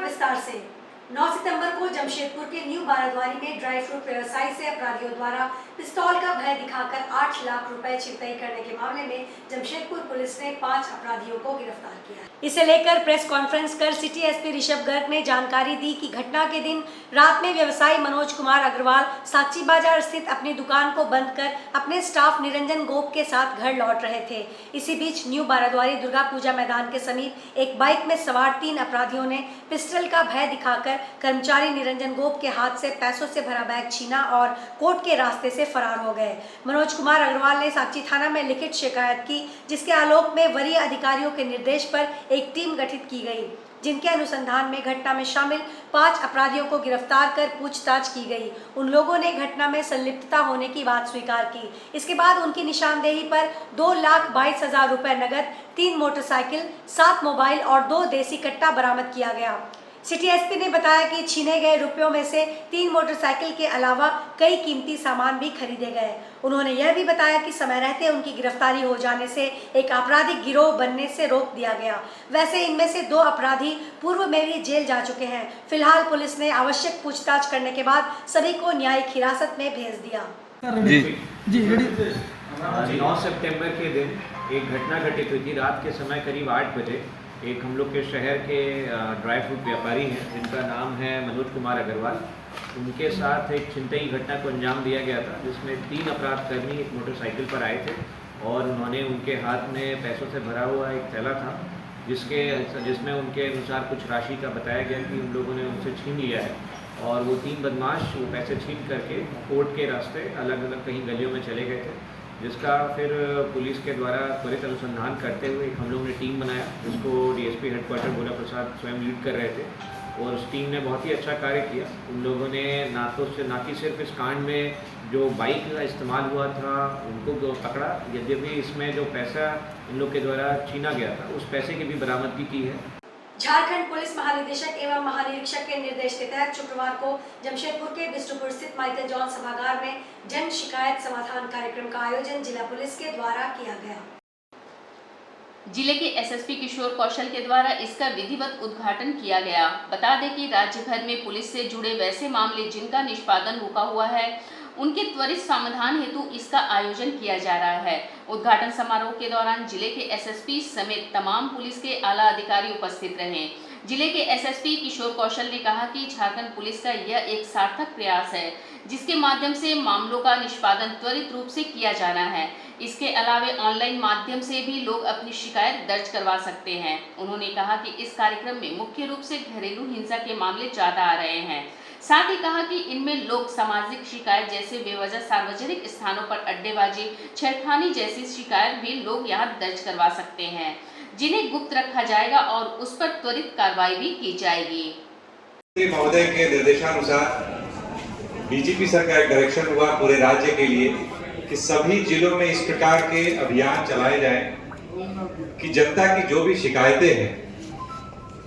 विस्तार से। 9 सितंबर को जमशेदपुर के न्यू बाराद्वारी में ड्राई फ्रूट व्यवसायी से अपराधियों द्वारा पिस्तौल का भय दिखाकर 8 लाख रुपए छिनतई करने के मामले में जमशेदपुर पुलिस ने 5 अपराधियों को गिरफ्तार किया। इसे लेकर प्रेस कॉन्फ्रेंस कर सिटी एसपी ऋषभ गर्ग ने जानकारी दी कि घटना के दिन रात में व्यवसायी मनोज कुमार अग्रवाल साक्षी बाजार स्थित अपनी दुकान को बंद कर अपने स्टाफ निरंजन गोप के साथ घर लौट रहे थे। इसी बीच न्यू बाराद्वारी दुर्गा पूजा मैदान के समीप एक बाइक में सवार 3 अपराधियों ने पिस्टल का भय दिखाकर कर्मचारी निरंजन गोप के हाथ से पैसों से भरा बैग छीना और कोर्ट के रास्ते से फरार हो गए। मनोज कुमार अग्रवाल ने साक्षी थाना में लिखित शिकायत की, जिसके आलोक में वरीय अधिकारियों के निर्देश पर एक टीम गठित की गई, जिनके अनुसंधान में घटना में शामिल 5 अपराधियों को गिरफ्तार कर पूछताछ की गई। उन लोगों ने घटना में संलिप्तता होने की बात स्वीकार की। इसके बाद उनकी निशानदेही पर 2,22,000 रुपए नगद, 3 मोटरसाइकिल, 7 मोबाइल और 2 देसी कट्टा बरामद किया गया। सिटी एसपी ने बताया कि छीने गए रुपयों में से 3 मोटरसाइकिल के अलावा कई कीमती सामान भी खरीदे गए। उन्होंने यह भी बताया कि समय रहते उनकी गिरफ्तारी हो जाने से एक आपराधिक गिरोह बनने से रोक दिया गया। वैसे इनमें से 2 अपराधी पूर्व में भी जेल जा चुके हैं। फिलहाल पुलिस ने आवश्यक पूछताछ करने के बाद सभी को न्यायिक हिरासत में भेज दिया। 9 सितंबर के दिन एक घटना घटित हुई थी। रात के समय करीब 8 बजे एक हम लोग के शहर के ड्राई फ्रूट व्यापारी हैं, जिनका नाम है मनोज कुमार अग्रवाल। उनके साथ एक छिनतई घटना को अंजाम दिया गया था, जिसमें 3 अपराधकर्मी एक मोटरसाइकिल पर आए थे और उन्होंने उनके हाथ में पैसों से भरा हुआ एक थैला था, जिसमें उनके अनुसार कुछ राशि का बताया गया कि उन लोगों ने उनसे छीन लिया है। और वो 3 बदमाश वो पैसे छीन करके कोर्ट के रास्ते अलग अलग कहीं गलियों में चले गए थे, जिसका फिर पुलिस के द्वारा त्वरित अनुसंधान करते हुए हम लोगों ने टीम बनाया, जिसको डीएसपी हेडक्वार्टर भोला प्रसाद स्वयं लीड कर रहे थे। और उस टीम ने बहुत ही अच्छा कार्य किया। उन लोगों ने ना कि सिर्फ इस कांड में जो बाइक का इस्तेमाल हुआ था उनको पकड़ा, यद्यपि इसमें जो पैसा इन लोग के द्वारा छीना गया था उस पैसे की भी बरामदगी की है। झारखंड पुलिस महानिदेशक एवं महानिरीक्षक के निर्देश के तहत शुक्रवार को जमशेदपुर के बिष्टुपुर स्थित माइकल जॉन सभागार में जन शिकायत समाधान कार्यक्रम का आयोजन जिला पुलिस के द्वारा किया गया। जिले के एसएसपी किशोर कौशल के द्वारा इसका विधिवत उद्घाटन किया गया। बता दें कि राज्य भर में पुलिस से जुड़े वैसे मामले जिनका निष्पादन रुका हुआ है, उनके त्वरित समाधान हेतु इसका आयोजन किया जा रहा है। उद्घाटन समारोह के दौरान जिले के एसएसपी समेत तमाम पुलिस के आला अधिकारी उपस्थित रहे। जिले के एसएसपी किशोर कौशल ने कहा कि झारखंड पुलिस का यह एक सार्थक प्रयास है, जिसके माध्यम से मामलों का निष्पादन त्वरित रूप से किया जाना है। इसके अलावा ऑनलाइन माध्यम से भी लोग अपनी शिकायत दर्ज करवा सकते हैं। उन्होंने कहा कि इस कार्यक्रम में मुख्य रूप से घरेलू हिंसा के मामले ज्यादा आ रहे हैं। साथ ही कहा कि इनमें लोग सामाजिक शिकायत जैसे बेवजह सार्वजनिक स्थानों पर अड्डेबाजी, छेड़खानी जैसी शिकायत भी लोग यहां दर्ज करवा सकते हैं, जिन्हें गुप्त रखा जाएगा और उस पर त्वरित कार्रवाई भी की जाएगी। महोदय के निर्देशानुसार डीजीपी सर का एक डायरेक्शन हुआ पूरे राज्य के लिए कि सभी जिलों में इस प्रकार के अभियान चलाए जाएं कि जनता की जो भी शिकायतें हैं,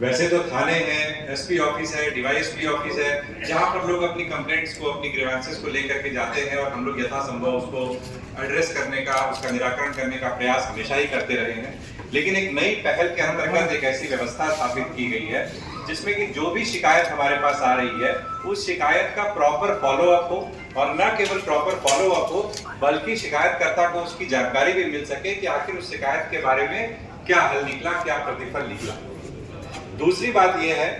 वैसे तो थाने हैं, एसपी ऑफिस है, डीवाईएसपी ऑफिस है, जहां पर लोग अपनी कंप्लेंट्स को, अपनी ग्रीवेंसेस को लेकर के जाते हैं और हम लोग यथासंभव उसको एड्रेस करने का, उसका निराकरण करने का प्रयास हमेशा ही करते रहे हैं। लेकिन एक नई पहल के अंतर्गत एक ऐसी व्यवस्था स्थापित की गई है जिसमें कि जो भी शिकायत हमारे पास आ रही है उस शिकायत का प्रॉपर फॉलोअप हो, और न केवल प्रॉपर फॉलोअप हो बल्कि शिकायतकर्ता को उसकी जानकारी भी मिल सके कि आखिर उस शिकायत के बारे में क्या हल निकला, क्या प्रतिफल निकला। दूसरी बात यह है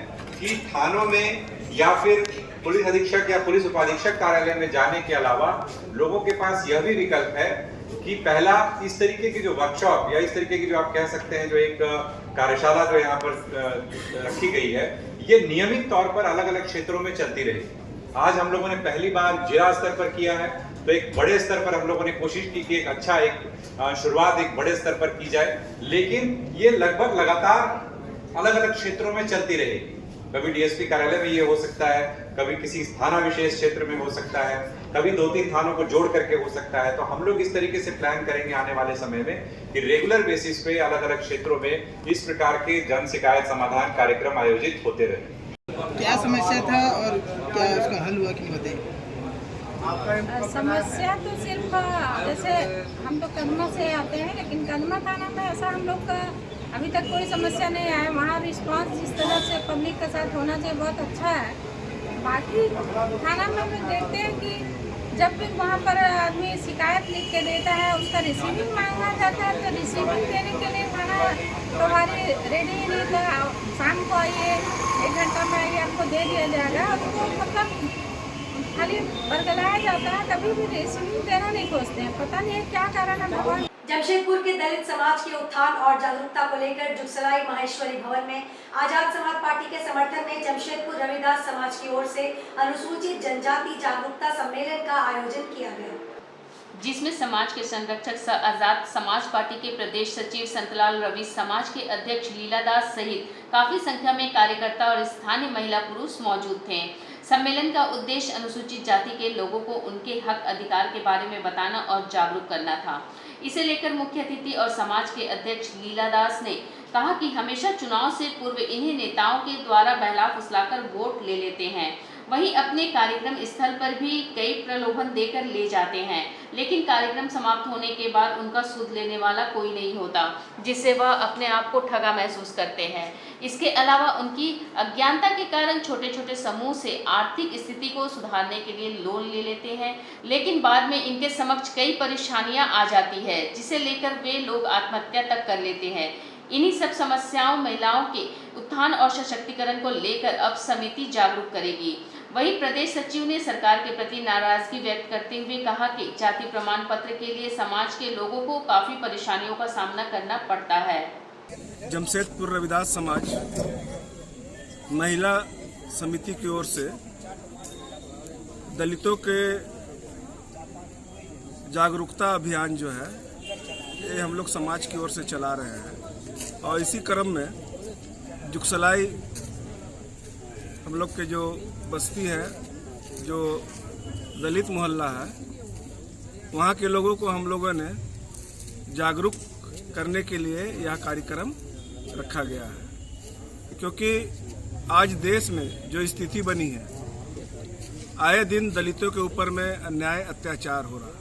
कि थानों में या फिर पुलिस अधीक्षक या पुलिस उपाधीक्षक कार्यालय में जाने के अलावा लोगों के पास यह भी विकल्प है कि पहला इस तरीके की जो वर्कशॉप या इस तरीके की जो आप कह सकते हैं जो एक कार्यशाला जो यहाँ पर रखी गई है, ये नियमित तौर पर अलग अलग क्षेत्रों में चलती रही। आज हम लोगों ने पहली बार जिला स्तर पर किया है, तो एक बड़े स्तर पर हम लोगों ने कोशिश की कि एक अच्छा शुरुआत एक बड़े स्तर पर की जाए, लेकिन ये लगभग लगातार अलग अलग क्षेत्रों में चलती रहेगी। कभी डीएसपी कार्यालय में ये हो सकता है, कभी किसी थाना विशेष क्षेत्र में हो सकता है, कभी 2-3 थानों को जोड़ करके हो सकता है। तो हम लोग इस तरीके से प्लान करेंगे आने वाले समय में कि रेगुलर बेसिस पे अलग अलग क्षेत्रों में इस प्रकार के जन शिकायत समाधान कार्यक्रम आयोजित होते रहे। क्या समस्या था और क्या उसका हल हुआ कि नहीं बताइए? समस्या तो सिर्फ जैसे हम लोग कदमा से आते हैं, लेकिन कदमा थाना में ऐसा हम लोग का अभी तक कोई समस्या नहीं आया। वहाँ रिस्पांस जिस तरह से पब्लिक के साथ होना चाहिए बहुत अच्छा है। बाकी थाना में हम देखते हैं कि जब भी वहाँ पर आदमी शिकायत लिख के देता है, उसका रिसीविंग मांगा जाता है, तो रिसीविंग देने के लिए थाना प्रभारी रेडी ही नहीं था। शाम को आइए, 1 घंटा में आइए, आपको दे दिया जाएगा। उसको मतलब खाली बरगलाया जाता है, कभी भी रिसीविंग देना नहीं खोजते हैं। पता नहीं है क्या कारण है भगवान। जमशेदपुर के दलित समाज के उत्थान और जागरूकता को लेकर जुगसलाई माहेश्वरी भवन में आजाद समाज पार्टी के समर्थन में जमशेदपुर रविदास समाज की ओर से अनुसूचित जनजाति जागरूकता सम्मेलन का आयोजन किया गया, जिसमें समाज के संरक्षक आजाद समाज पार्टी के प्रदेश सचिव संतलाल रवि, समाज के अध्यक्ष लीलादास सहित काफी संख्या में कार्यकर्ता और स्थानीय महिला पुरुष मौजूद थे। सम्मेलन का उद्देश्य अनुसूचित जाति के लोगों को उनके हक अधिकार के बारे में बताना और जागरूक करना था। इसे लेकर मुख्य अतिथि और समाज के अध्यक्ष लीलादास ने कहा कि हमेशा चुनाव से पूर्व इन्हें नेताओं के द्वारा बहला फुसलाकर वोट ले लेते हैं, वहीं अपने कार्यक्रम स्थल पर भी कई प्रलोभन देकर ले जाते हैं, लेकिन कार्यक्रम समाप्त होने के बाद उनका सूद लेने वाला कोई नहीं होता, जिससे वह अपने आप को ठगा महसूस करते हैं। इसके अलावा उनकी अज्ञानता के कारण छोटे छोटे समूह से आर्थिक स्थिति को सुधारने के लिए लोन ले लेते हैं, लेकिन बाद में इनके समक्ष कई परेशानियां आ जाती है, जिसे लेकर वे लोग आत्महत्या तक कर लेते हैं। इन्हीं सब समस्याओं, महिलाओं के उत्थान और सशक्तिकरण को लेकर अब समिति जागरूक करेगी। वहीं प्रदेश सचिव ने सरकार के प्रति नाराजगी व्यक्त करते हुए कहा कि जाति प्रमाण पत्र के लिए समाज के लोगों को काफी परेशानियों का सामना करना पड़ता है। जमशेदपुर रविदास समाज महिला समिति की ओर से दलितों के जागरूकता अभियान जो है ये हम लोग समाज की ओर से चला रहे हैं, और इसी क्रम में जुगसलाई हम लोग के जो बस्ती है, जो दलित मोहल्ला है, वहाँ के लोगों को हम लोगों ने जागरूक करने के लिए यह कार्यक्रम रखा गया है, क्योंकि आज देश में जो स्थिति बनी है, आए दिन दलितों के ऊपर में अन्याय अत्याचार हो रहा है।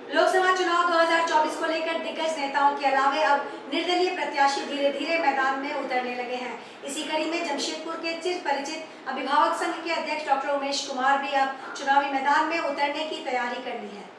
लोकसभा चुनाव 2024 को लेकर दिग्गज नेताओं के अलावे अब निर्दलीय प्रत्याशी धीरे धीरे मैदान में उतरने लगे हैं। इसी कड़ी में जमशेदपुर के चिर परिचित अभिभावक संघ के अध्यक्ष डॉक्टर उमेश कुमार भी अब चुनावी मैदान में उतरने की तैयारी कर ली है।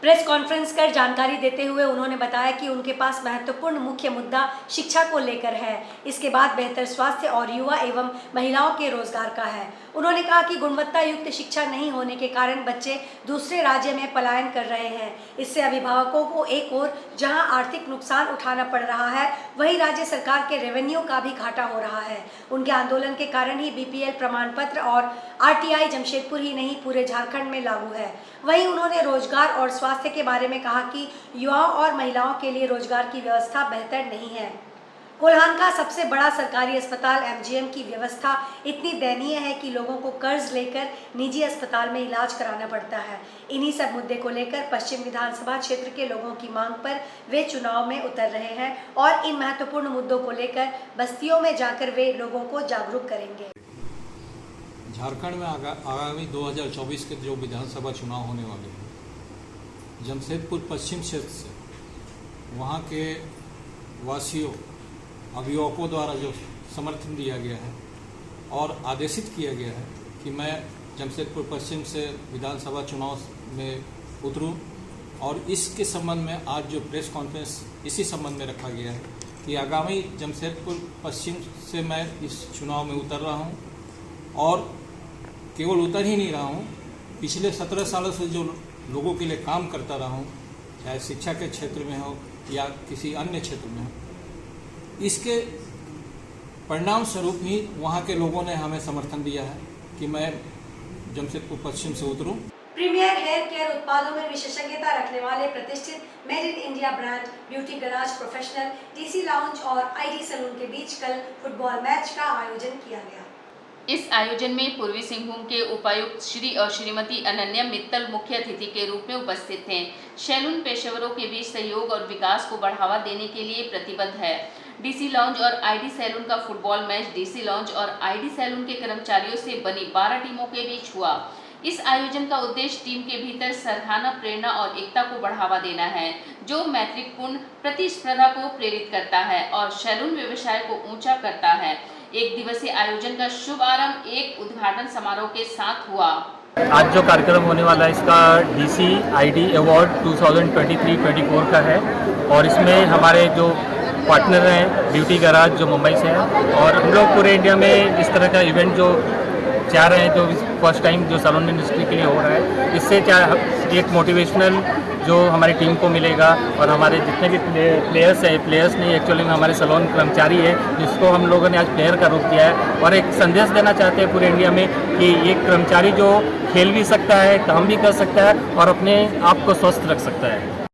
प्रेस कॉन्फ्रेंस कर जानकारी देते हुए उन्होंने बताया कि उनके पास महत्वपूर्ण मुख्य मुद्दा शिक्षा को लेकर है, इसके बाद बेहतर स्वास्थ्य और युवा एवं महिलाओं के रोजगार का है। उन्होंने कहा कि गुणवत्ता युक्त शिक्षा नहीं होने के कारण बच्चे दूसरे राज्य में पलायन कर रहे हैं। इससे अभिभावकों को एक ओर जहां आर्थिक नुकसान उठाना पड़ रहा है, वहीं राज्य सरकार के रेवेन्यू का भी घाटा हो रहा है। उनके आंदोलन के कारण ही बीपीएल प्रमाण पत्र और आरटीआई जमशेदपुर ही नहीं पूरे झारखंड में लागू है। वहीं उन्होंने रोजगार और स्वास्थ्य के बारे में कहा कि युवाओं और महिलाओं के लिए रोजगार की व्यवस्था बेहतर नहीं है। कोल्हान का सबसे बड़ा सरकारी अस्पताल एमजीएम की व्यवस्था इतनी दयनीय है कि लोगों को कर्ज लेकर निजी अस्पताल में इलाज कराना पड़ता है। इन्हीं सब मुद्दे को लेकर पश्चिम विधानसभा क्षेत्र के लोगों की मांग पर वे चुनाव में उतर रहे हैं और इन महत्वपूर्ण मुद्दों को लेकर बस्तियों में जाकर वे लोगों को जागरूक करेंगे। झारखंड में आगामी 2024 के जो विधानसभा चुनाव होने वाले हैं, जमशेदपुर पश्चिम क्षेत्र से वहाँ के वासियों, अभिभावकों द्वारा जो समर्थन दिया गया है और आदेशित किया गया है कि मैं जमशेदपुर पश्चिम से विधानसभा चुनाव में उतरूं, और इसके संबंध में आज जो प्रेस कॉन्फ्रेंस इसी संबंध में रखा गया है कि आगामी जमशेदपुर पश्चिम से मैं इस चुनाव में उतर रहा हूं, और केवल उतर ही नहीं रहा हूं, पिछले 17 सालों से जो लोगों के लिए काम करता रहा हूं, चाहे शिक्षा के क्षेत्र में हो या किसी अन्य क्षेत्र में हो, इसके परिणाम स्वरूप ही वहाँ के लोगों ने हमें समर्थन दिया है कि मैं जमशेदपुर पश्चिम से उतरूं। प्रीमियर हेयर केयर उत्पादों में विशेषज्ञता रखने वाले प्रतिष्ठित made in India brand beauty garage professional, DC lounge और आईडी सैलून के बीच कल फुटबॉल मैच का आयोजन किया गया। इस आयोजन में पूर्वी सिंहभूम के उपायुक्त श्री और श्रीमती अनन्या मित्तल मुख्य अतिथि के रूप में उपस्थित थे। सैलून पेशेवरों के बीच सहयोग और विकास को बढ़ावा देने के लिए प्रतिबद्ध है। डीसी लॉन्ज और आईडी सैलून का फुटबॉल मैच डीसी लॉन्ज और आईडी सैलून के कर्मचारियों से बनी 12 टीमों के बीच हुआ। इस आयोजन का उद्देश्य टीम के भीतर सराहना, प्रेरणा और एकता को बढ़ावा देना है, जो मैत्रीपूर्ण प्रतिस्पर्धा को प्रेरित करता है और सैलून व्यवसाय को ऊंचा करता है। एक दिवसीय आयोजन का शुभ आरंभ एक उद्घाटन समारोह के साथ हुआ। आज जो कार्यक्रम होने वाला है इसका DCID अवार्ड 2023-24 का है और इसमें हमारे जो पार्टनर हैं ब्यूटी गैराज जो मुंबई से हैं और हम लोग पूरे इंडिया में इस तरह का इवेंट जो चाह रहे हैं, जो फर्स्ट टाइम जो सैलून इंडस्ट्री के लिए हो रहा है, इससे क्या एक मोटिवेशनल जो हमारी टीम को मिलेगा और हमारे जितने भी प्लेयर्स हैं, प्लेयर्स नहीं एक्चुअली में हमारे सैलून कर्मचारी है जिसको हम लोगों ने आज प्लेयर का रूप दिया है और एक संदेश देना चाहते हैं पूरे इंडिया में कि ये कर्मचारी जो खेल भी सकता है, काम भी कर सकता है और अपने आप को स्वस्थ रख सकता है।